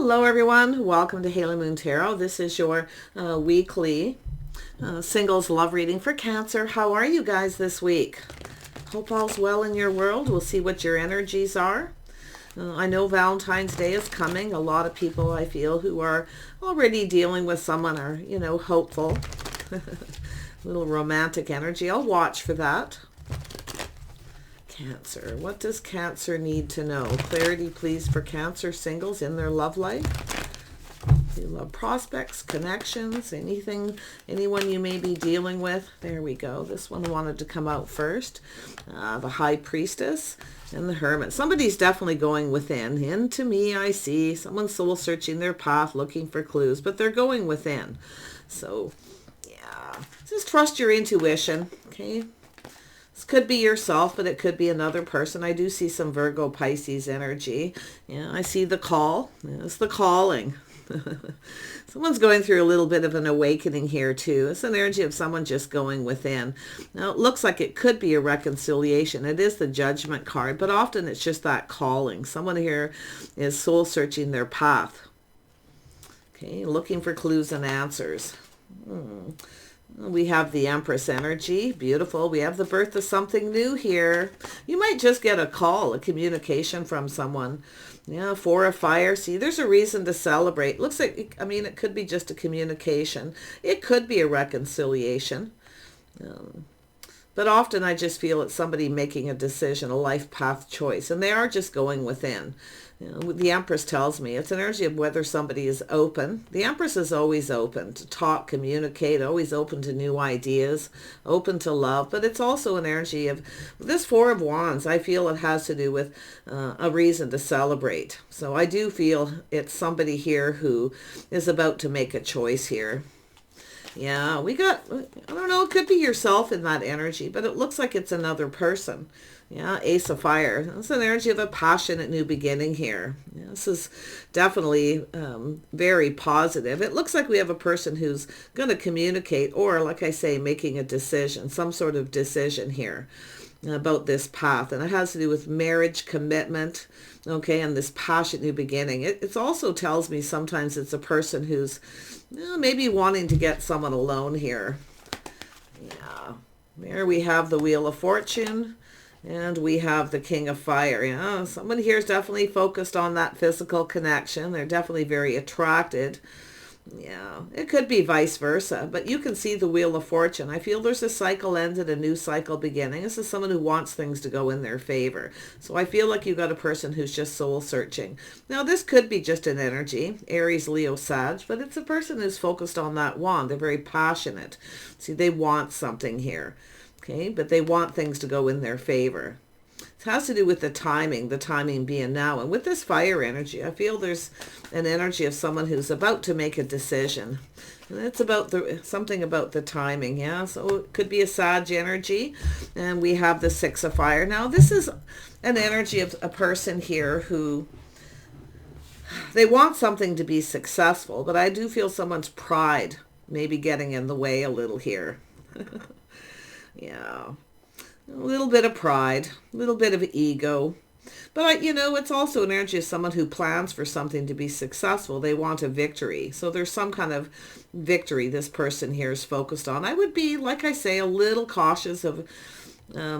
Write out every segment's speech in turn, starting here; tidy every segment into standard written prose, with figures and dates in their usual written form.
Hello everyone, welcome to Haley Moon Tarot. This is your weekly singles love reading for Cancer. How are you guys this week? Hope all's well in your world. We'll see what your energies are. I know Valentine's Day is coming. A lot of people I feel who are already dealing with someone are, hopeful. Little romantic energy. I'll watch for that. Cancer. What does Cancer need to know? Clarity, please, for Cancer singles in their love life. You love prospects, connections, anyone you may be dealing with. There we go. This one wanted to come out first. The High Priestess and the Hermit. Somebody's definitely going within. Into me, I see. Someone's soul searching their path, looking for clues, but they're going within. So, yeah. Just trust your intuition, okay? This could be yourself, but it could be another person. I do see some Virgo Pisces energy. Yeah, I see the call. Yeah, it's the calling. Someone's going through a little bit of an awakening here too. It's an energy of someone just going within. Now it looks like it could be a reconciliation. It is the Judgment card, but often it's just that calling. Someone here is soul searching their path. Okay, looking for clues and answers. We have the Empress energy. Beautiful. We have the birth of something new here. You might just get a call, a communication from someone. Yeah, Four of Fire. See, there's a reason to celebrate. Looks like, it could be just a communication. It could be a reconciliation. But often I just feel it's somebody making a decision, a life path choice, and they are just going within. The Empress tells me it's an energy of whether somebody is open. The Empress is always open to talk, communicate, always open to new ideas, open to love. But it's also an energy of this Four of Wands. I feel it has to do with a reason to celebrate. So I do feel it's somebody here who is about to make a choice here. Yeah, we got, I don't know, it could be yourself in that energy, but it looks like it's another person. Yeah, Ace of Fire. It's an energy of a passionate new beginning here. Yeah, this is definitely very positive. It looks like we have a person who's going to communicate or, like I say, making a decision, some sort of decision here about this path. And it has to do with marriage, commitment, okay, and this passionate new beginning. It also tells me sometimes it's a person who's maybe wanting to get someone alone here. Yeah, there we have the Wheel of Fortune. And we have the King of Fire. Yeah, someone here is definitely focused on that physical connection. They're definitely very attracted. Yeah, it could be vice versa, but you can see the Wheel of Fortune. I feel there's a cycle ended, a new cycle beginning. This is someone who wants things to go in their favor. So I feel like you've got a person who's just soul searching. Now this could be just an energy, Aries, Leo, Sag, but it's a person who's focused on that wand. They're very passionate. See, they want something here. Okay, but they want things to go in their favor. It has to do with the timing being now. And with this fire energy, I feel there's an energy of someone who's about to make a decision. And it's about something about the timing, yeah? So it could be a Sag energy. And we have the Six of Fire. Now, this is an energy of a person here who, they want something to be successful, but I do feel someone's pride maybe getting in the way a little here. Yeah, a little bit of pride, a little bit of ego. But, it's also an energy of someone who plans for something to be successful. They want a victory. So there's some kind of victory this person here is focused on. I would be, like I say, a little cautious of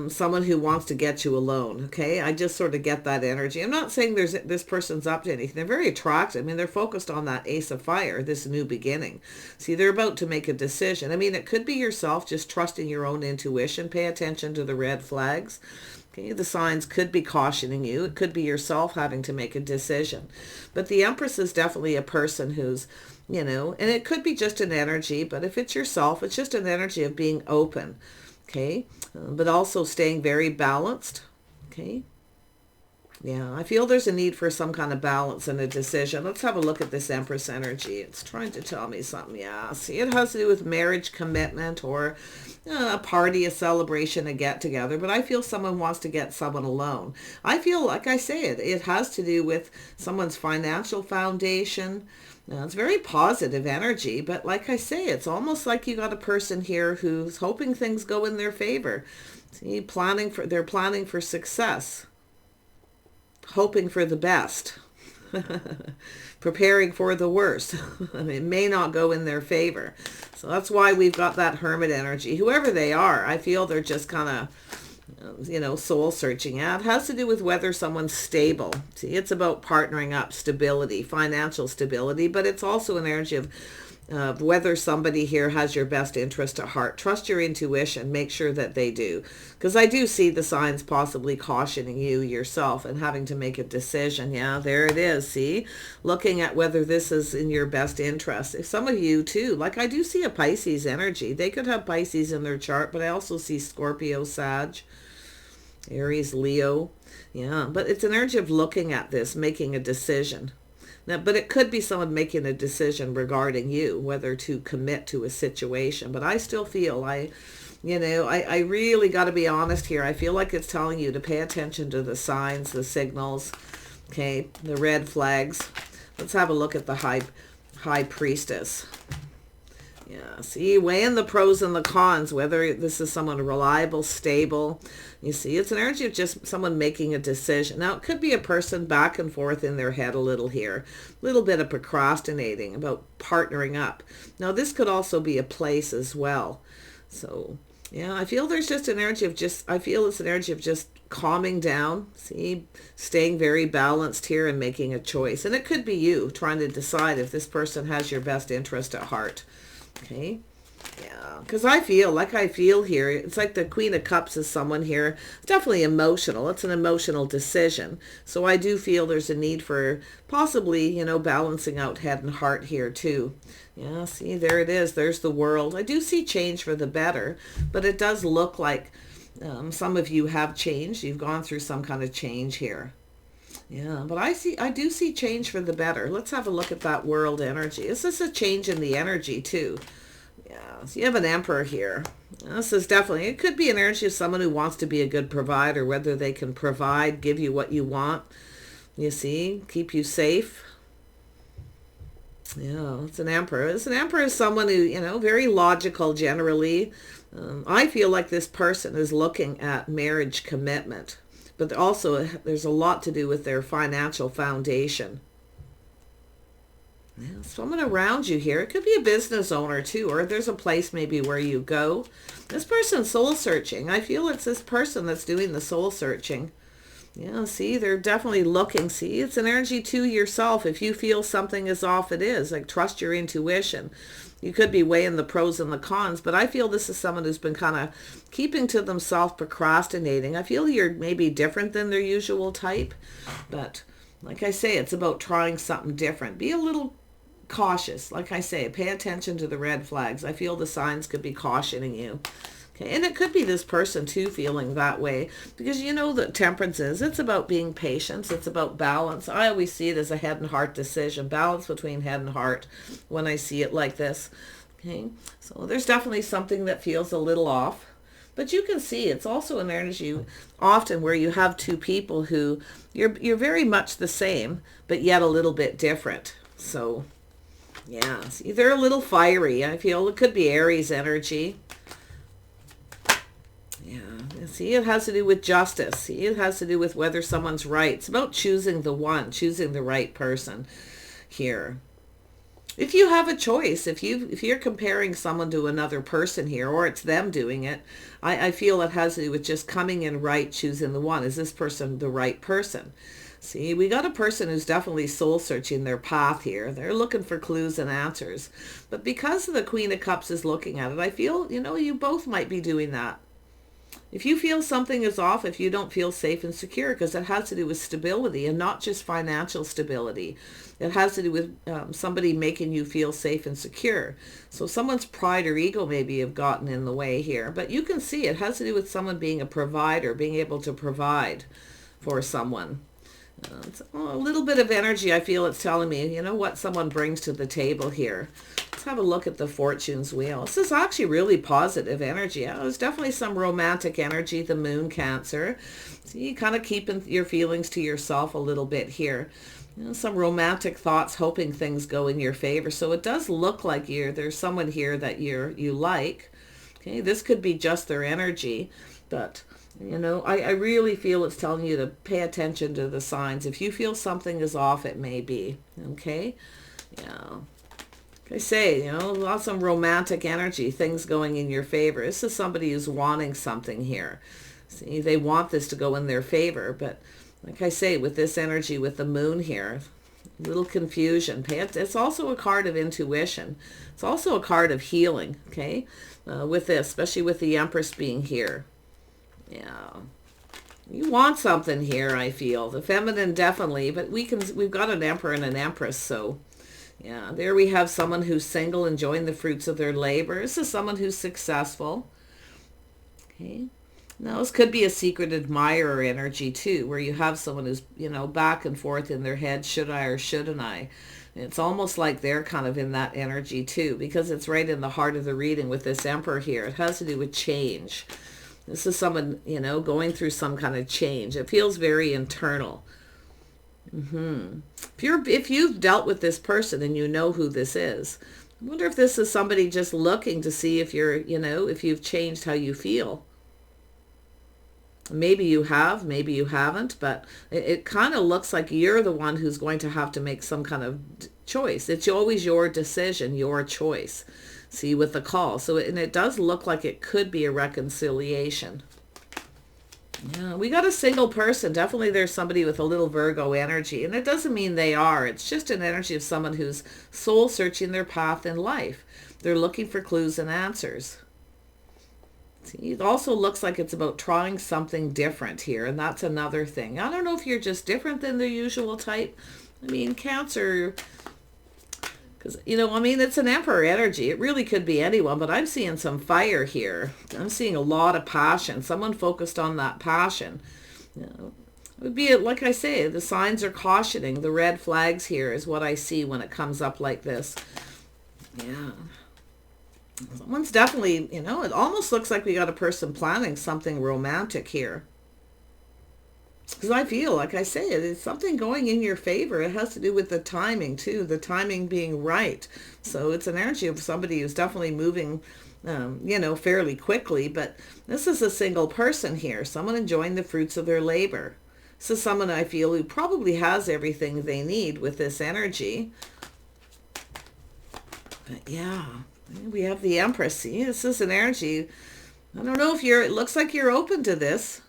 someone who wants to get you alone, okay? I just sort of get that energy. I'm not saying this person's up to anything. They're very attractive. They're focused on that Ace of Fire, this new beginning. See, they're about to make a decision. It could be yourself just trusting your own intuition. Pay attention to the red flags. Okay, the signs could be cautioning you. It could be yourself having to make a decision. But the Empress is definitely a person who's, and it could be just an energy, but if it's yourself, it's just an energy of being open. Okay, but also staying very balanced. Okay, yeah, I feel there's a need for some kind of balance and a decision. Let's have a look at this Empress energy. It's trying to tell me something. Yeah, see, it has to do with marriage, commitment, or a party, a celebration, a get-together. But I feel someone wants to get someone alone. I feel, like I say, it has to do with someone's financial foundation. Now, it's very positive energy, but like I say, it's almost like you got a person here who's hoping things go in their favor. See, they're planning for success, hoping for the best. preparing for the worst. It may not go in their favor. So that's why we've got that Hermit energy. Whoever they are, I feel they're just kind of, soul searching. Yeah, it has to do with whether someone's stable. See, it's about partnering up, stability, financial stability, but it's also an energy of whether somebody here has your best interest at heart. Trust your intuition. Make sure that they do. Because I do see the signs possibly cautioning you yourself and having to make a decision. Yeah, there it is. See? Looking at whether this is in your best interest. If some of you too, like I do see a Pisces energy. They could have Pisces in their chart, but I also see Scorpio, Sag, Aries, Leo. Yeah, but it's an energy of looking at this, making a decision. Now, but it could be someone making a decision regarding you, whether to commit to a situation. But I still feel I really got to be honest here. I feel like it's telling you to pay attention to the signs, the signals, okay, the red flags. Let's have a look at the high priestess. Yeah, see, weighing the pros and the cons, whether this is someone reliable, stable. You see, it's an energy of just someone making a decision. Now, it could be a person back and forth in their head a little here. A little bit of procrastinating about partnering up. Now, this could also be a place as well. So, yeah, I feel there's just an energy of it's an energy of just calming down. See, staying very balanced here and making a choice. And it could be you trying to decide if this person has your best interest at heart. Okay, yeah, because I feel here, it's like the Queen of Cups is someone here. It's definitely emotional. It's an emotional decision. So I do feel there's a need for possibly, balancing out head and heart here too. Yeah, see, there it is. There's the World. I do see change for the better, but it does look like some of you have changed. You've gone through some kind of change here. Yeah, but I do see change for the better. Let's have a look at that World energy. This is a change in the energy too. Yeah, so you have an Emperor here. This is definitely, it could be an energy of someone who wants to be a good provider, whether they can provide, give you what you want. You see, keep you safe. Yeah, it's an Emperor. An Emperor is someone who, very logical generally. I feel like this person is looking at marriage commitment. But also, there's a lot to do with their financial foundation. Yeah, someone around you here. It could be a business owner too, or there's a place maybe where you go. This person's soul searching. I feel it's this person that's doing the soul searching. Yeah, see, they're definitely looking. See, it's an energy to yourself. If you feel something is off, it is. Like, trust your intuition. You could be weighing the pros and the cons, but I feel this is someone who's been kind of keeping to themselves, procrastinating. I feel you're maybe different than their usual type, but like I say, it's about trying something different. Be a little cautious. Like I say, pay attention to the red flags. I feel the signs could be cautioning you. Okay, and it could be this person too feeling that way, because that Temperance it's about being patient. It's about balance. I always see it as a head and heart decision, balance between head and heart when I see it like this. Okay, so there's definitely something that feels a little off, but you can see it's also an energy often where you have two people who you're very much the same, but yet a little bit different. So yeah, see, they're a little fiery. I feel it could be Aries energy. Yeah, see, it has to do with justice. See, it has to do with whether someone's right. It's about choosing choosing the right person here. If you have a choice, if you're comparing someone to another person here, or it's them doing it, I feel it has to do with just coming in right, choosing the one. Is this person the right person? See, we got a person who's definitely soul searching their path here. They're looking for clues and answers. But because the Queen of Cups is looking at it, I feel, you both might be doing that. If you feel something is off, if you don't feel safe and secure, because it has to do with stability and not just financial stability. It has to do with somebody making you feel safe and secure. So someone's pride or ego maybe have gotten in the way here. But you can see it has to do with someone being a provider, being able to provide for someone. It's a little bit of energy, I feel it's telling me, what someone brings to the table here. Let's have a look at the Fortune's Wheel. This is actually really positive energy. There's definitely some romantic energy, the Moon, Cancer. So you kind of keeping your feelings to yourself a little bit here. Some romantic thoughts, hoping things go in your favor. So it does look like there's someone here that you like. Okay, this could be just their energy, but You know, I really feel it's telling you to pay attention to the signs. If you feel something is off, it may be. Okay? Yeah. Like I say, you know, lots of romantic energy, things going in your favor. This is somebody who's wanting something here. See, they want this to go in their favor, but like I say, with this energy, with the moon here, a little confusion. It's also a card of intuition. It's also a card of healing, okay? With this, especially with the Empress being here. Yeah. You want something here, I feel. The feminine definitely, but we've got an Emperor and an Empress, so yeah, there we have someone who's single, enjoying the fruits of their labor. This is someone who's successful. Okay. Now, this could be a secret admirer energy too, where you have someone who's, you know, back and forth in their head, should I or shouldn't I? It's almost like they're kind of in that energy too, because it's right in the heart of the reading with this Emperor here. It has to do with change. This is someone, you know, going through some kind of change. It feels very internal. If you've dealt with this person and you know who this is, I wonder if this is somebody just looking to see if you're, you know, if you've changed how you feel. Maybe you have, maybe you haven't, but it kind of looks like you're the one who's going to have to make some kind of choice. It's always your decision, your choice. See, with the call. So, and it does look like it could be a reconciliation. Yeah, we got a single person. Definitely there's somebody with a little Virgo energy. And it doesn't mean they are. It's just an energy of someone who's soul searching their path in life. They're looking for clues and answers. See, it also looks like it's about trying something different here. And that's another thing. I don't know if you're just different than the usual type. I mean, Cancer... Because, you know, I mean, it's an Emperor energy. It really could be anyone, but I'm seeing some fire here. I'm seeing a lot of passion. Someone focused on that passion. You know, it would be, like I say, the signs are cautioning. The red flags here is what I see when it comes up like this. Yeah. Someone's definitely, you know, it almost looks like we got a person planning something romantic here. Because I feel, like I say, it's something going in your favor. It has to do with the timing, too. The timing being right. So it's an energy of somebody who's definitely moving, you know, fairly quickly. But this is a single person here. Someone enjoying the fruits of their labor. This is someone I feel who probably has everything they need with this energy. But yeah, we have the Empress. See, this is an energy. I don't know if it looks like you're open to this.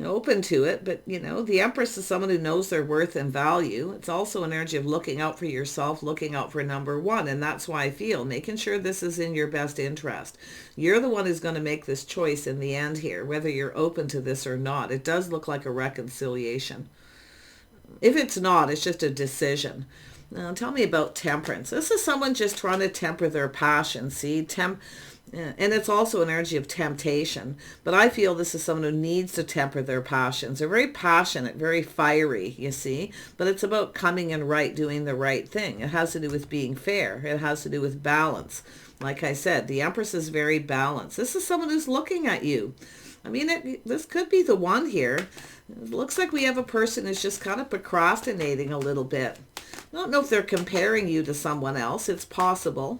Open to it, but you know, the Empress is someone who knows their worth and value. It's also an energy of looking out for yourself, looking out for number one, and that's why I feel making sure this is in your best interest. You're the one who's going to make this choice in the end here, whether you're open to this or not. It does look like a reconciliation. If it's not, it's just a decision. Now, tell me about Temperance. This is someone just trying to temper their passion. See, and it's also an energy of temptation. But I feel this is someone who needs to temper their passions. They're very passionate, very fiery, you see. But it's about coming in right, doing the right thing. It has to do with being fair. It has to do with balance. Like I said, the Empress is very balanced. This is someone who's looking at you. I mean, this could be the one here. It looks like we have a person who's just kind of procrastinating a little bit. I don't know if they're comparing you to someone else. It's possible.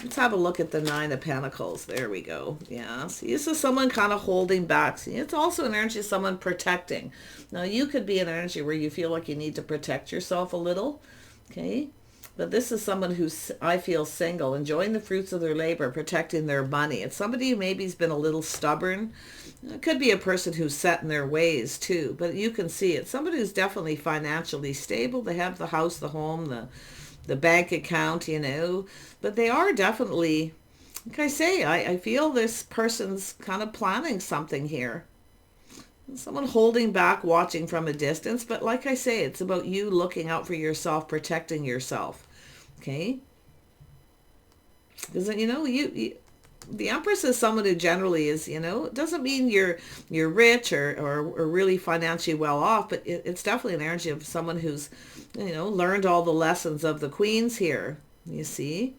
Let's have a look at the Nine of Pentacles. There we go. Yeah. See, this is someone kind of holding back. See, it's also an energy of someone protecting. Now, you could be an energy where you feel like you need to protect yourself a little. Okay. But this is someone who's, I feel, single, enjoying the fruits of their labor, protecting their money. It's somebody who maybe has been a little stubborn. It could be a person who's set in their ways, too. But you can see it. Somebody who's definitely financially stable. They have the house, the home, the bank account, you know. But they are definitely, like I say, I feel this person's kind of planning something here. Someone holding back, watching from a distance. But like I say, it's about you looking out for yourself, protecting yourself. Okay? Because, you know, the Empress is someone who generally is, you know, it doesn't mean you're rich or really financially well off, but it's definitely an energy of someone who's, you know, learned all the lessons of the queens here. You see?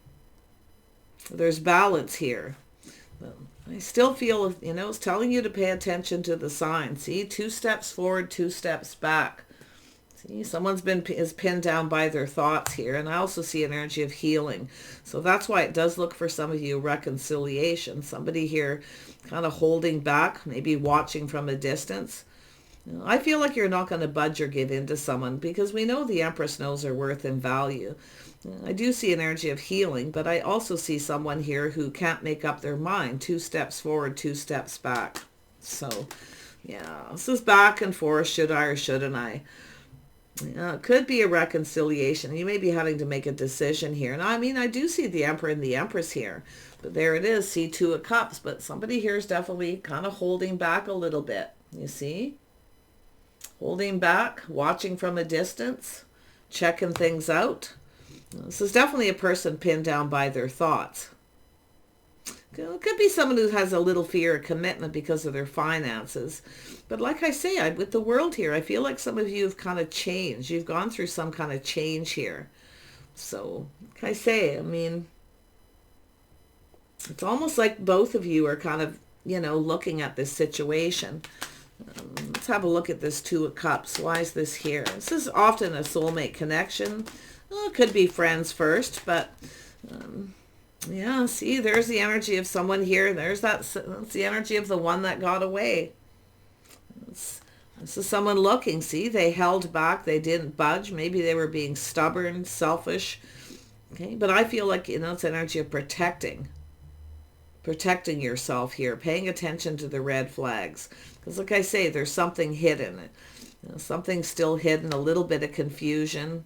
There's balance here. I still feel, you know, it's telling you to pay attention to the signs. See, 2 steps forward, 2 steps back. See, someone's is pinned down by their thoughts here. And I also see an energy of healing. So that's why it does look for some of you reconciliation. Somebody here kind of holding back, maybe watching from a distance. I feel like you're not going to budge or give in to someone because we know the Empress knows her worth and value. I do see an energy of healing, but I also see someone here who can't make up their mind. 2 steps forward, 2 steps back. So, yeah, this is back and forth. Should I or shouldn't I? It could be a reconciliation. You may be having to make a decision here. And I mean, I do see the Emperor and the Empress here. But there it is, see 2 of Cups. But somebody here is definitely kind of holding back a little bit. You see? Holding back, watching from a distance, checking things out. This is definitely a person pinned down by their thoughts. It could be someone who has a little fear of commitment because of their finances. But like I say, with the World here, I feel like some of you have kind of changed. You've gone through some kind of change here. So, like I say, I mean, it's almost like both of you are kind of, looking at this situation. Let's have a look at this 2 of Cups. Why is this here? This is often a soulmate connection. Well, it could be friends first, but yeah, see, there's the energy of someone here. That's the energy of the one that got away. This is someone looking. See, they held back. They didn't budge. Maybe they were being stubborn, selfish. Okay, but I feel like, it's energy of protecting yourself here, paying attention to the red flags. Because like I say, there's something hidden. Something still hidden, a little bit of confusion.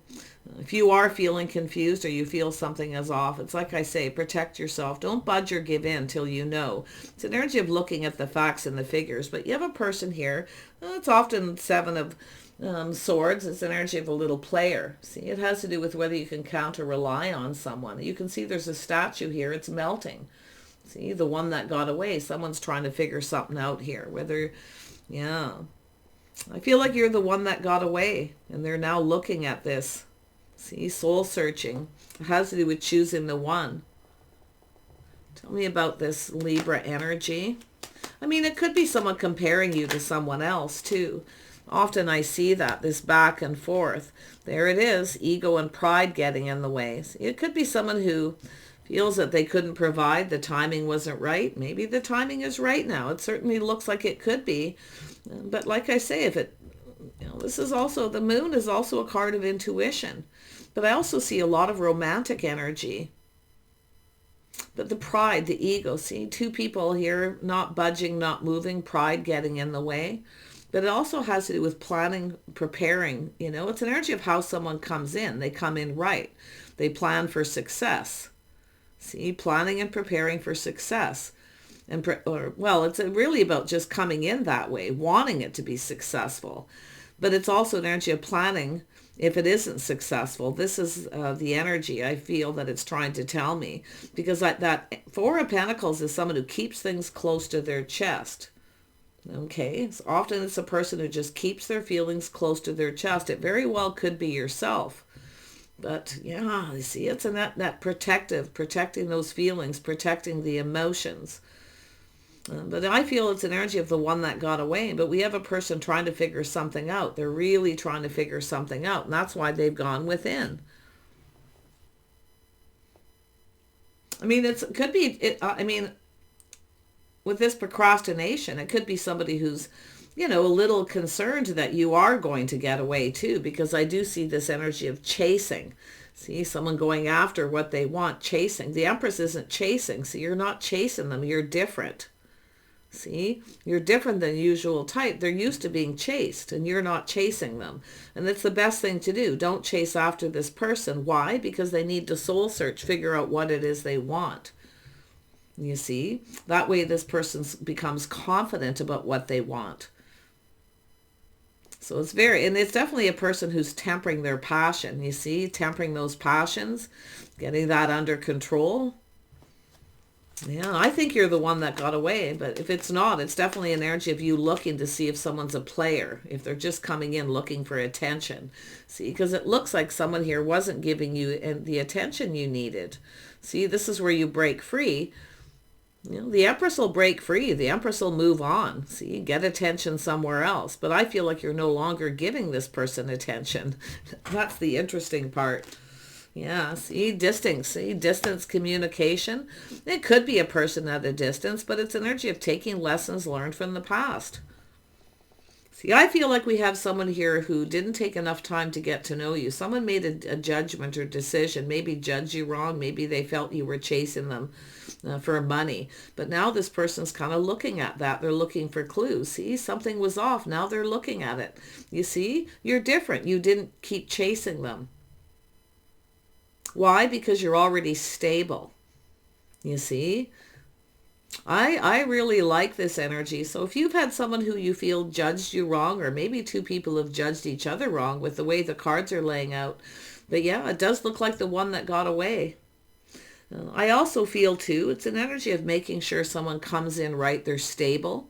If you are feeling confused or you feel something is off, it's like I say, protect yourself. Don't budge or give in till you know. It's an energy of looking at the facts and the figures. But you have a person here, it's often 7 of Swords. It's an energy of a little player. See, it has to do with whether you can count or rely on someone. You can see there's a statue here. It's melting. See, the one that got away. Someone's trying to figure something out here. Yeah. I feel like you're the one that got away, and they're now looking at this. See, soul searching. It has to do with choosing the one. Tell me about this Libra energy. I mean, it could be someone comparing you to someone else, too. Often I see that, this back and forth. There it is, ego and pride getting in the way. See, it could be someone who feels that they couldn't provide, the timing wasn't right. Maybe the timing is right now. It certainly looks like it could be. But like I say, this is also, the moon is also a card of intuition. But I also see a lot of romantic energy. But the pride, the ego, see, 2 people here not budging, not moving, pride getting in the way. But it also has to do with planning, preparing. It's an energy of how someone comes in. They come in right. They plan for success. See, planning and preparing for success. It's really about just coming in that way, wanting it to be successful. But it's also an energy of planning if it isn't successful. This is the energy I feel that it's trying to tell me. Because that 4 of Pentacles is someone who keeps things close to their chest. Okay, often it's a person who just keeps their feelings close to their chest. It very well could be yourself. But yeah, you see, it's in that protecting those feelings, protecting the emotions. But I feel it's an energy of the one that got away. But we have a person trying to figure something out. They're really trying to figure something out. And that's why they've gone within. I mean, with this procrastination, it could be somebody who's, a little concerned that you are going to get away too. Because I do see this energy of chasing. See, someone going after what they want, chasing. The Empress isn't chasing. So you're not chasing them. You're different. See, you're different than usual type. They're used to being chased and you're not chasing them. And that's the best thing to do. Don't chase after this person. Why? Because they need to soul search, figure out what it is they want. You see, that way this person becomes confident about what they want. So it's definitely a person who's tempering their passion. You see, tempering those passions, getting that under control. Yeah, I think you're the one that got away, but if it's not, it's definitely an energy of you looking to see if someone's a player, if they're just coming in looking for attention. See, because it looks like someone here wasn't giving you the attention you needed. See, this is where you break free. You know, the Empress will break free. The Empress will move on. See, get attention somewhere else. But I feel like you're no longer giving this person attention. That's the interesting part. Yeah, see, distance communication. It could be a person at a distance, but it's energy of taking lessons learned from the past. See, I feel like we have someone here who didn't take enough time to get to know you. Someone made a judgment or decision, maybe judged you wrong. Maybe they felt you were chasing them for money. But now this person's kind of looking at that. They're looking for clues. See, something was off. Now they're looking at it. You see, you're different. You didn't keep chasing them. Why? Because you're already stable. You see? I really like this energy. So if you've had someone who you feel judged you wrong, or maybe two people have judged each other wrong with the way the cards are laying out. But yeah, it does look like the one that got away. I also feel too, it's an energy of making sure someone comes in right. They're stable.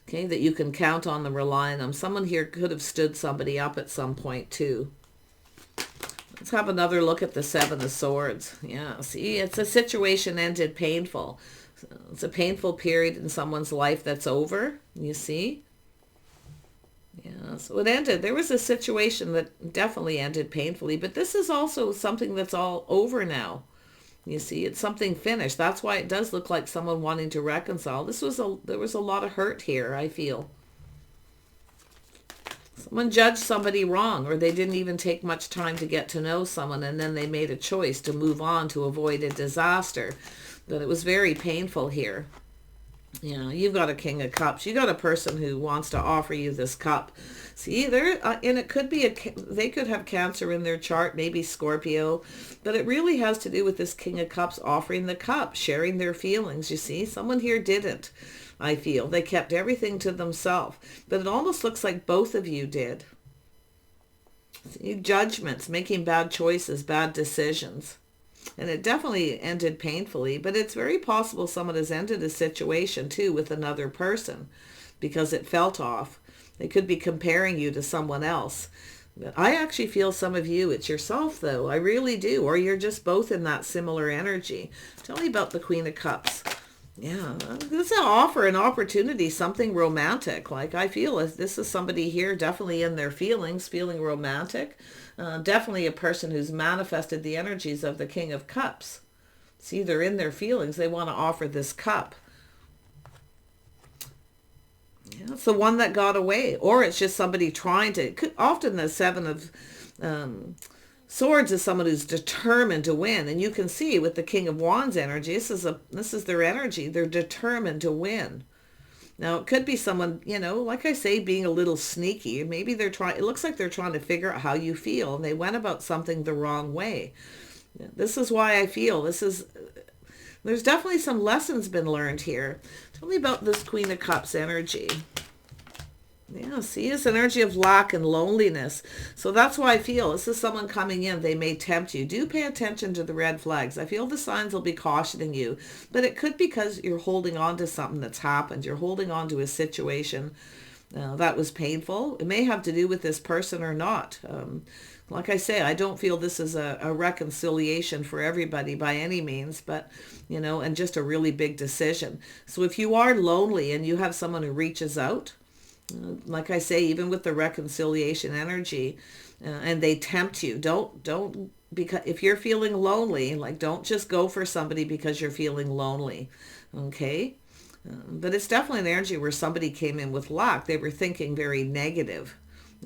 Okay, that you can count on them, rely on them. Someone here could have stood somebody up at some point too. Let's have another look at the Seven of Swords. Yeah, see, it's a situation ended painful. It's a painful period in someone's life that's over, you see. Yeah, so it ended. There was a situation that definitely ended painfully, but this is also something that's all over now. You see, it's something finished. That's why it does look like someone wanting to reconcile. There was a lot of hurt here, I feel. Someone judged somebody wrong, or they didn't even take much time to get to know someone, and then they made a choice to move on to avoid a disaster. But it was very painful here. You know, you've got a King of Cups. You got a person who wants to offer you this cup. See, and it could be they could have Cancer in their chart, maybe Scorpio, but it really has to do with this King of Cups offering the cup, sharing their feelings. You see, someone here didn't. I feel they kept everything to themselves, but it almost looks like both of you did. See, judgments, making bad choices, bad decisions. And it definitely ended painfully, but it's very possible someone has ended a situation too with another person because it felt off. They could be comparing you to someone else. But I actually feel some of you, it's yourself though. I really do. Or you're just both in that similar energy. Tell me about the Queen of Cups. Yeah, this is an offer, an opportunity, something romantic. Like I feel this is somebody here definitely in their feelings, feeling romantic. Definitely a person who's manifested the energies of the King of Cups. See, they're in their feelings. They want to offer this cup. Yeah, it's the one that got away. Or it's just somebody trying to... Often the Seven of Swords is someone who's determined to win. And you can see with the King of Wands energy, this is their energy. They're determined to win. Now, it could be someone, you know, like I say, being a little sneaky. Maybe it looks like they're trying to figure out how you feel, and they went about something the wrong way. This is why I feel there's definitely some lessons been learned here. Tell me about this Queen of Cups energy. Yeah, see, it's energy of lack and loneliness. So that's why I feel this is someone coming in. They may tempt you. Do pay attention to the red flags. I feel the signs will be cautioning you. But it could be because you're holding on to something that's happened. You're holding on to a situation that was painful. It may have to do with this person or not. Like I say, I don't feel this is a reconciliation for everybody by any means, but, you know, and just a really big decision. So if you are lonely and you have someone who reaches out, like I say, even with the reconciliation energy, and they tempt you, because if you're feeling lonely, like don't just go for somebody because you're feeling lonely, okay? But it's definitely an energy where somebody came in with lack. They were thinking very negative.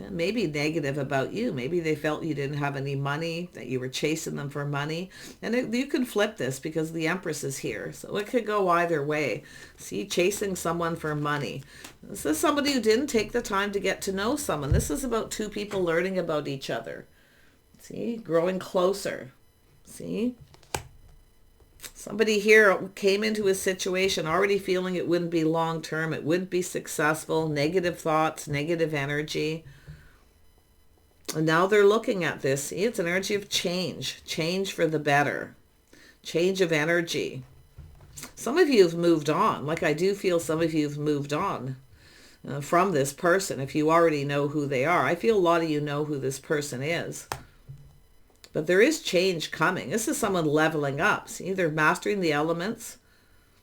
Maybe negative about you. Maybe they felt you didn't have any money, that you were chasing them for money. And you can flip this because the Empress is here. So it could go either way. See, chasing someone for money. This is somebody who didn't take the time to get to know someone. This is about two people learning about each other. See, growing closer. See? Somebody here came into a situation already feeling it wouldn't be long term. It wouldn't be successful. Negative thoughts, negative energy. And now they're looking at this. See, it's an energy of change for the better, change of energy. Some of you have moved on. Like I do feel some of you have moved on from this person. If you already know who they are, I feel a lot of you know who this person is. But there is change coming. This is someone leveling up. See, they're mastering the elements.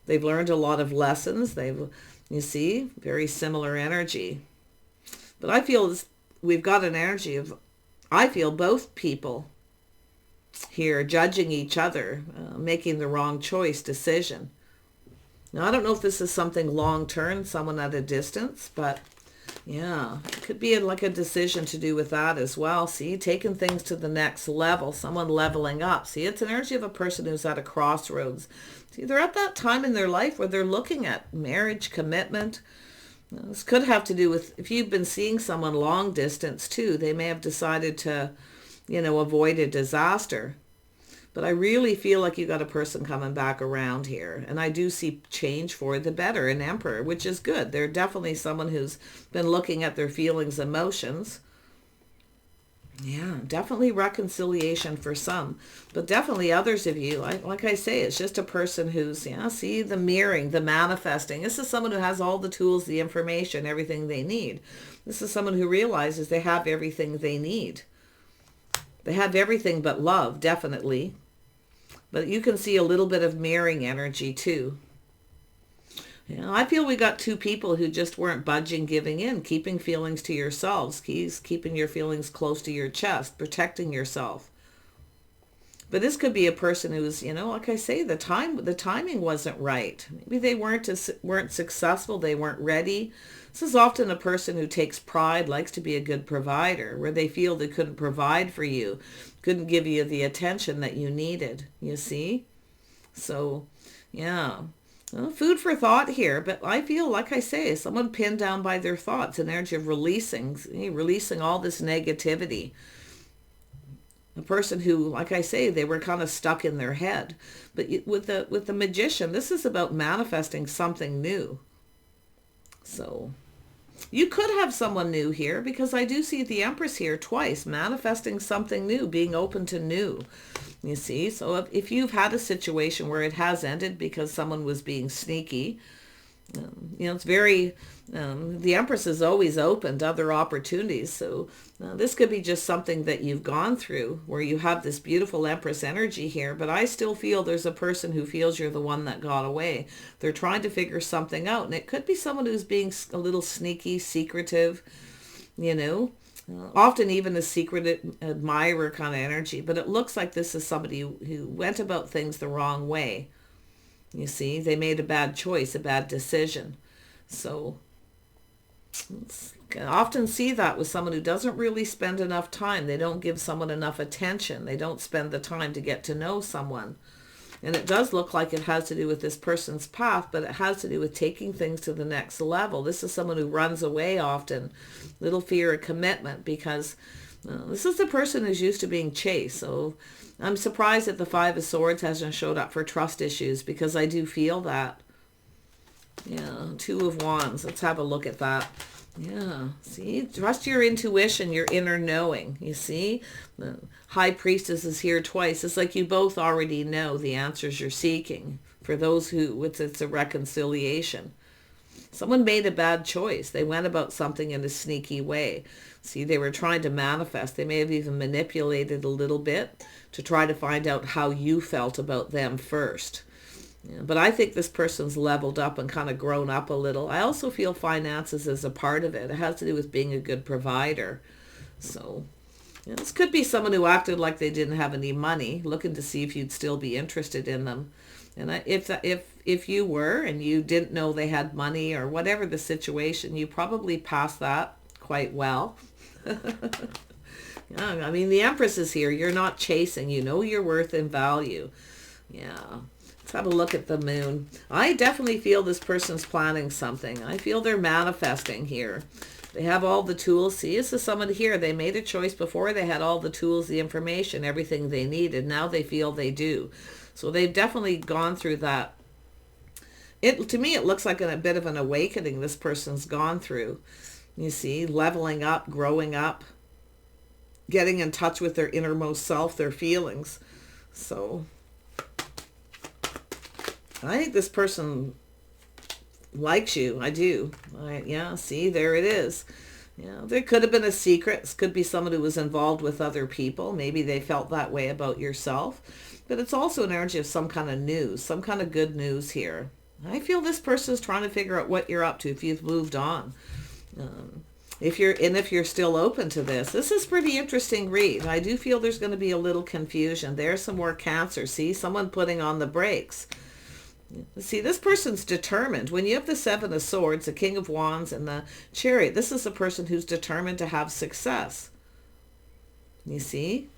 They've learned a lot of lessons. You see, very similar energy. But I feel we've got an energy of, I feel both people here judging each other, making the wrong decision. Now, I don't know if this is something long-term, someone at a distance, but yeah, it could be like a decision to do with that as well. See, taking things to the next level, someone leveling up. See, it's an energy of a person who's at a crossroads. See, they're at that time in their life where they're looking at marriage, commitment. This could have to do with, if you've been seeing someone long distance too, they may have decided to, avoid a disaster. But I really feel like you got a person coming back around here. And I do see change for the better, an Emperor, which is good. They're definitely someone who's been looking at their feelings, emotions. Yeah, definitely reconciliation for some. But definitely others of you, like I say, it's just a person who's, see, the mirroring, the manifesting. This is someone who has all the tools, the information, everything they need. This is someone who realizes they have everything they need. They have everything but love, definitely. But you can see a little bit of mirroring energy too. I feel we got two people who just weren't budging, giving in, keeping feelings to yourselves, keeping your feelings close to your chest, protecting yourself. But this could be a person who's, like I say, the timing wasn't right. Maybe they weren't successful, they weren't ready. This is often a person who takes pride, likes to be a good provider, where they feel they couldn't provide for you, couldn't give you the attention that you needed, you see? So, yeah. Well, food for thought here, but I feel, like I say, someone pinned down by their thoughts, an energy of releasing all this negativity. A person who, like I say, they were kind of stuck in their head. But with the Magician, this is about manifesting something new. So you could have someone new here, because I do see the Empress here twice, manifesting something new, being open to new. You see, so if you've had a situation where it has ended because someone was being sneaky, it's very, the Empress is always open to other opportunities. So this could be just something that you've gone through where you have this beautiful Empress energy here. But I still feel there's a person who feels you're the one that got away. They're trying to figure something out. And it could be someone who's being a little sneaky, secretive, often even a secret admirer kind of energy. But it looks like this is somebody who went about things the wrong way. You see, they made a bad choice, a bad decision. So I often see that with someone who doesn't really spend enough time. They don't give someone enough attention. They don't spend the time to get to know someone. And it does look like it has to do with this person's path, but it has to do with taking things to the next level. This is someone who runs away often, little fear of commitment, because this is the person who's used to being chased. So I'm surprised that the Five of Swords hasn't showed up for trust issues, because I do feel that. Yeah, Two of Wands. Let's have a look at that. Yeah, see, trust your intuition, your inner knowing. You see, the High Priestess is here twice. It's like you both already know the answers you're seeking. For those who, it's a reconciliation. Someone made a bad choice. They went about something in a sneaky way. See, they were trying to manifest. They may have even manipulated a little bit to try to find out how you felt about them first. Yeah, but I think this person's leveled up and kind of grown up a little. I also feel finances is a part of it. It has to do with being a good provider. So this could be someone who acted like they didn't have any money, looking to see if you'd still be interested in them. And if you were and you didn't know they had money or whatever the situation, you probably passed that quite well. Yeah, I mean, the Empress is here. You're not chasing. You know your worth and value. Yeah. Let's have a look at the Moon. I definitely feel this person's planning something. I feel they're manifesting here. They have all the tools. See, this is someone here. They made a choice before. They had all the tools, the information, everything they needed. Now they feel they do. So they've definitely gone through that. To me, it looks like a bit of an awakening this person's gone through. You see, leveling up, growing up, getting in touch with their innermost self, their feelings. So I think this person likes you. I do. Yeah, see, there it is. Yeah, there could have been a secret. This could be someone who was involved with other people. Maybe they felt that way about yourself. But it's also an energy of some kind of news, some kind of good news here. I feel this person is trying to figure out what you're up to if you've moved on. If you're still open to this is pretty interesting read. I do feel there's going to be a little confusion. There's some more Cancer. See, someone putting on the brakes. See, this person's determined. When you have the Seven of Swords, the King of Wands, and the Chariot, this is a person who's determined to have success. You see?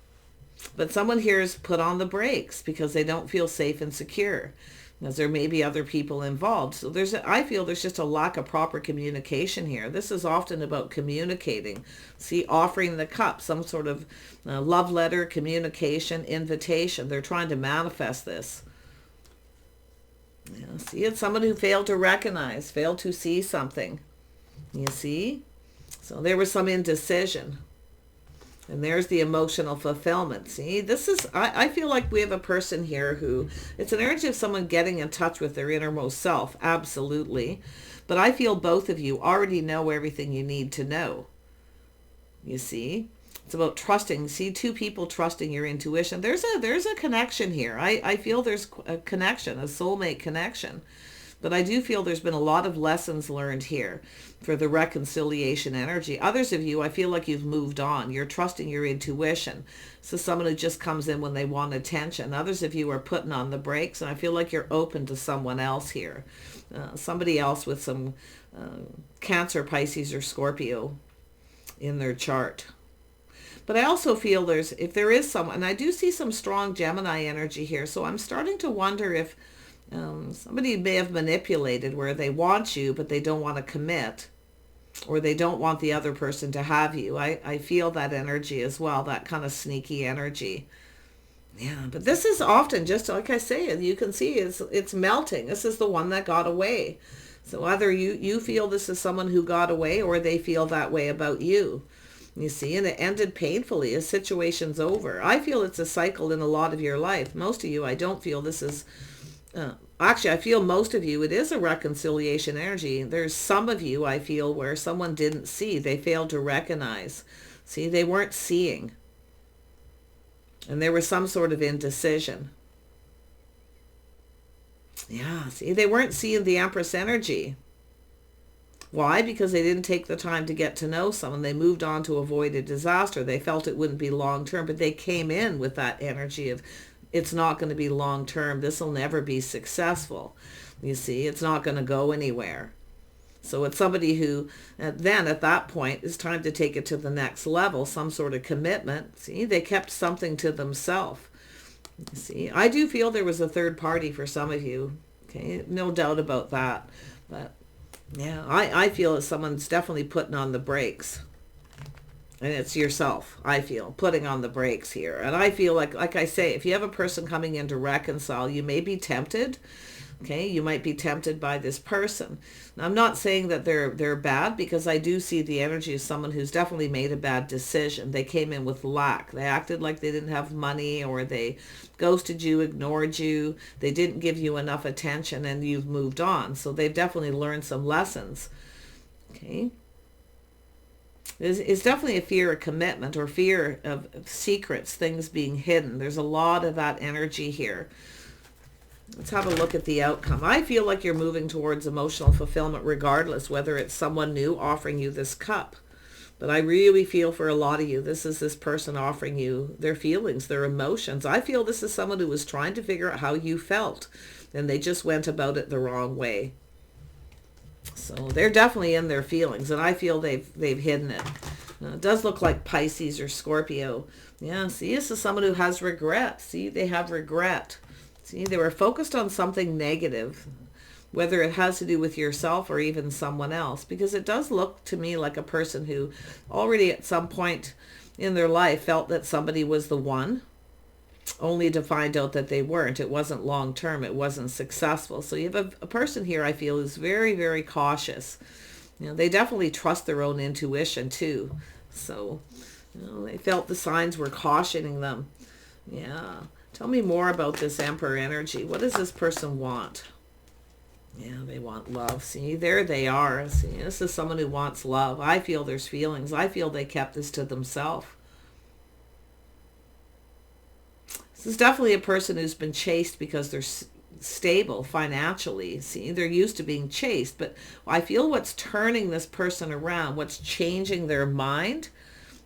But someone here is put on the brakes because they don't feel safe and secure, as there may be other people involved. So I feel there's just a lack of proper communication here. This is often about communicating. See, offering the cup, some sort of love letter, communication, invitation. They're trying to manifest this. Yeah, see, it's someone who failed to recognize, failed to see something. You see? So there was some indecision. And there's the emotional fulfillment. See, I feel like we have a person here who, it's an energy of someone getting in touch with their innermost self. Absolutely. But I feel both of you already know everything you need to know. You see? It's about trusting. See, two people trusting your intuition. There's a connection here. I feel there's a connection, a soulmate connection. But I do feel there's been a lot of lessons learned here for the reconciliation energy. Others of you, I feel like you've moved on. You're trusting your intuition. So someone who just comes in when they want attention. Others of you are putting on the brakes, and I feel like you're open to someone else here. Somebody else with some Cancer, Pisces, or Scorpio in their chart. But I also feel if there is someone, and I do see some strong Gemini energy here, so I'm starting to wonder if somebody may have manipulated where they want you, but they don't want to commit, or they don't want the other person to have you. I feel that energy as well, that kind of sneaky energy. Yeah, but this is often, just like I say, and you can see it's melting. This is the one that got away. So either you feel this is someone who got away, or they feel that way about you. You see, and it ended painfully. A situation's over. I feel it's a cycle in a lot of your life. Most of you, I don't feel this is... actually, I feel most of you, it is a reconciliation energy. There's some of you, I feel, where someone didn't see. They failed to recognize. See, they weren't seeing. And there was some sort of indecision. Yeah, see, they weren't seeing the Empress energy. Why? Because they didn't take the time to get to know someone. They moved on to avoid a disaster. They felt it wouldn't be long term, but they came in with that energy of, it's not going to be long term. This will never be successful. You see, it's not going to go anywhere. So it's somebody who then at that point it's time to take it to the next level, some sort of commitment. See, they kept something to themselves. See, I do feel there was a third party for some of you. Okay, no doubt about that. But yeah, I feel that someone's definitely putting on the brakes. And it's yourself, I feel, putting on the brakes here. And I feel like I say, if you have a person coming in to reconcile, you may be tempted. Okay, you might be tempted by this person. Now, I'm not saying that they're bad, because I do see the energy of someone who's definitely made a bad decision. They came in with lack. They acted like they didn't have money, or they ghosted you, ignored you. They didn't give you enough attention, and you've moved on. So they've definitely learned some lessons. Okay. It's definitely a fear of commitment, or fear of secrets, things being hidden. There's a lot of that energy here. Let's have a look at the outcome. I feel like you're moving towards emotional fulfillment regardless, whether it's someone new offering you this cup. But I really feel for a lot of you, this is this person offering you their feelings, their emotions. I feel this is someone who was trying to figure out how you felt, and they just went about it the wrong way. So they're definitely in their feelings, and I feel they've hidden it. Now, it does look like Pisces or Scorpio. Yeah, see, this is someone who has regret. See, they have regret. See, they were focused on something negative, whether it has to do with yourself or even someone else, because it does look to me like a person who already at some point in their life felt that somebody was the one, only to find out that they weren't. It wasn't long term. It wasn't successful. So you have a person here, I feel, who's very, very cautious. You know, they definitely trust their own intuition too. So, you know, they felt the signs were cautioning them. Yeah. Tell me more about this Emperor energy. What does this person want? Yeah, they want love. See, there they are. See, this is someone who wants love. I feel there's feelings. I feel they kept this to themselves. This is definitely a person who's been chased because stable financially. See, they're used to being chased, but I feel what's turning this person around, what's changing their mind,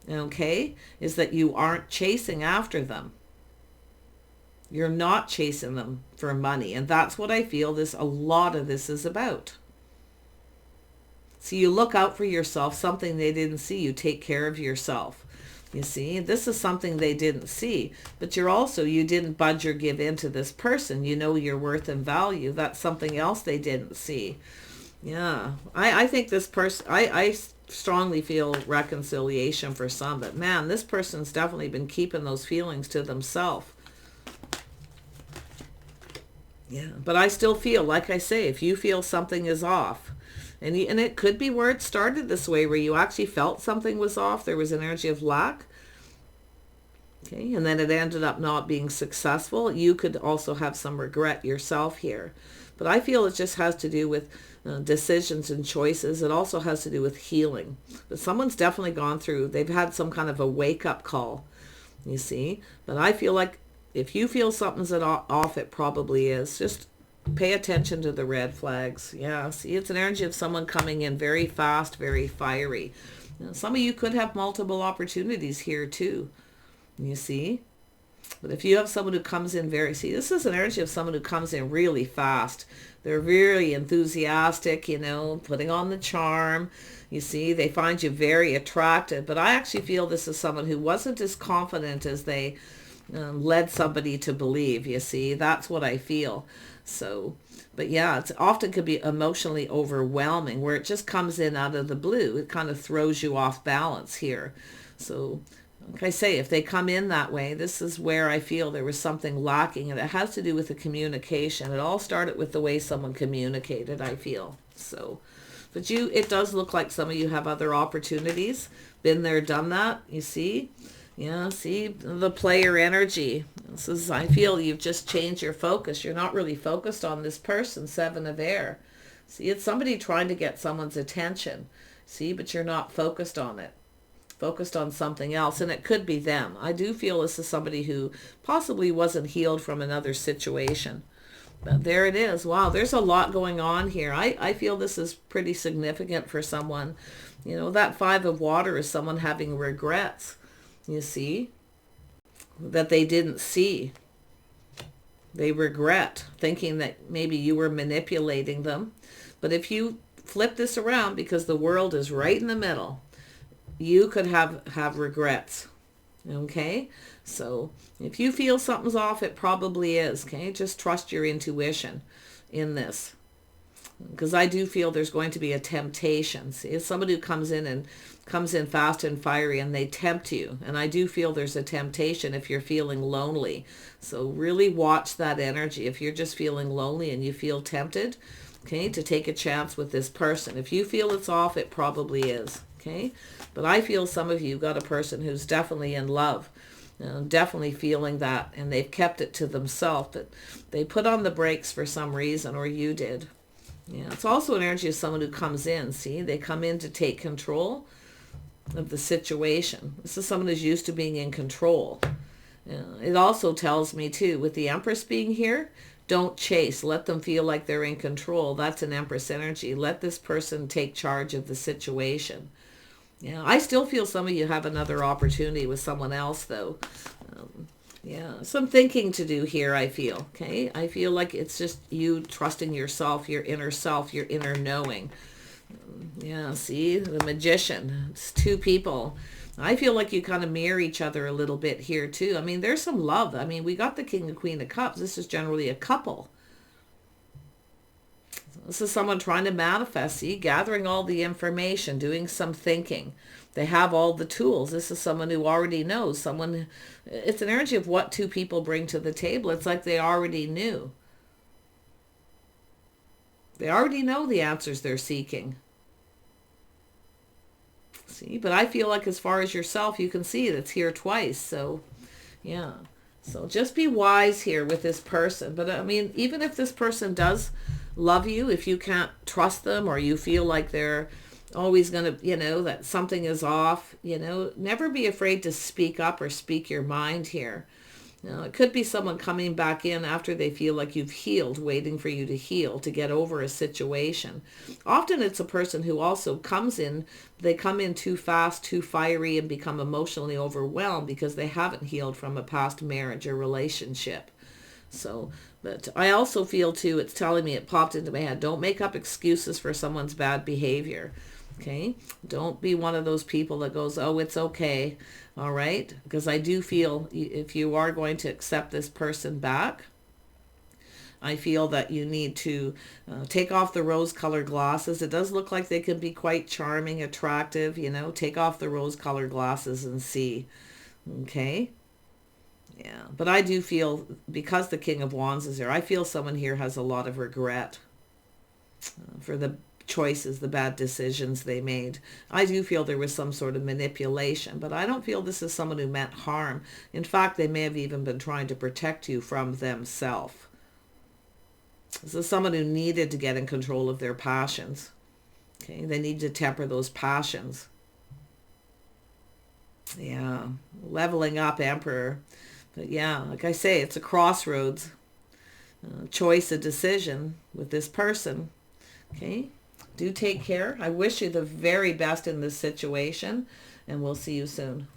okay, is that you aren't chasing after them. You're not chasing them for money. And that's what I feel a lot of this is about. So you look out for yourself, something they didn't see. You take care of yourself. You see, this is something they didn't see. But you didn't budge or give in to this person. You know your worth and value. That's something else they didn't see. Yeah. I think this person, I strongly feel reconciliation for some. But man, this person's definitely been keeping those feelings to themselves. Yeah, but I still feel, like I say, if you feel something is off, and it could be where it started this way, where you actually felt something was off, there was an energy of lack, okay, and then it ended up not being successful. You could also have some regret yourself here. But I feel it just has to do with decisions and choices. It also has to do with healing. But someone's definitely gone through, they've had some kind of a wake-up call, you see. But I feel like if you feel something's off, it probably is. Just pay attention to the red flags. Yeah, see, it's an energy of someone coming in very fast, very fiery. Some of you could have multiple opportunities here too, you see. But if you have someone who comes in this is an energy of someone who comes in really fast. They're really enthusiastic, putting on the charm. You see, they find you very attractive. But I actually feel this is someone who wasn't as confident as they led somebody to believe, you see. That's what I feel. So, but yeah, it often could be emotionally overwhelming, where it just comes in out of the blue. It kind of throws you off balance here. So, like I say, if they come in that way, this is where I feel there was something lacking, and it has to do with the communication. It all started with the way someone communicated, I feel. So, but it does look like some of you have other opportunities. Been there, done that, you see. Yeah, see, the player energy. I feel you've just changed your focus. You're not really focused on this person, 7 of air. See, it's somebody trying to get someone's attention. See, but you're not focused on it. Focused on something else, and it could be them. I do feel this is somebody who possibly wasn't healed from another situation. But there it is. Wow, there's a lot going on here. I feel this is pretty significant for someone. That 5 of water is someone having regrets. You see, that they didn't see. They regret thinking that maybe you were manipulating them. But if you flip this around, because the world is right in the middle, you could have regrets. Okay? So if you feel something's off, it probably is. Okay? Just trust your intuition in this. Because I do feel there's going to be a temptation. See, it's somebody who comes in fast and fiery, and they tempt you. And I do feel there's a temptation if you're feeling lonely. So really watch that energy. If you're just feeling lonely and you feel tempted, okay, to take a chance with this person. If you feel it's off, it probably is. Okay? But I feel some of you got a person who's definitely in love. Definitely feeling that. And they've kept it to themselves. But they put on the brakes for some reason, or you did. Yeah, it's also an energy of someone who comes in. See, they come in to take control of the situation. This is someone who's used to being in control. It also tells me too, with the Empress being here, don't chase. Let them feel like they're in control. That's an Empress energy. Let this person take charge of the situation. Yeah, I still feel some of you have another opportunity with someone else though. Yeah, some thinking to do here, I feel. Okay, I feel like it's just you trusting yourself, your inner knowing. Yeah, see, the Magician. It's 2 people. I feel like you kind of mirror each other a little bit here too. I mean, there's some love. I mean, we got the King and Queen of Cups. This is generally a couple. This is someone trying to manifest, see, gathering all the information, doing some thinking. They have all the tools. This is someone who already knows. It's an energy of what 2 people bring to the table. It's like they already knew. They already know the answers they're seeking. See, but I feel like as far as yourself, you can see it's here twice. So, yeah. So just be wise here with this person. But I mean, even if this person does love you, if you can't trust them, or you feel like they're always going to, that something is off, never be afraid to speak up or speak your mind here. Now, it could be someone coming back in after they feel like you've healed, waiting for you to heal, to get over a situation. Often it's a person who also comes in, they come in too fast, too fiery, and become emotionally overwhelmed because they haven't healed from a past marriage or relationship. So, but I also feel too, it's telling me, it popped into my head, don't make up excuses for someone's bad behavior. Okay? Don't be one of those people that goes, oh, it's okay. All right? Because I do feel if you are going to accept this person back, I feel that you need to take off the rose-colored glasses. It does look like they can be quite charming, attractive, you know. Take off the rose-colored glasses and see. Okay? Yeah. But I do feel, because the King of Wands is here, I feel someone here has a lot of regret for the choices, the bad decisions they made. I do feel there was some sort of manipulation, but I don't feel this is someone who meant harm. In fact, they may have even been trying to protect you from themselves. This is someone who needed to get in control of their passions. Okay, they need to temper those passions. Yeah, leveling up, Emperor. But yeah, like I say, it's a crossroads. Choice, a decision with this person. Okay, do take care. I wish you the very best in this situation, and we'll see you soon.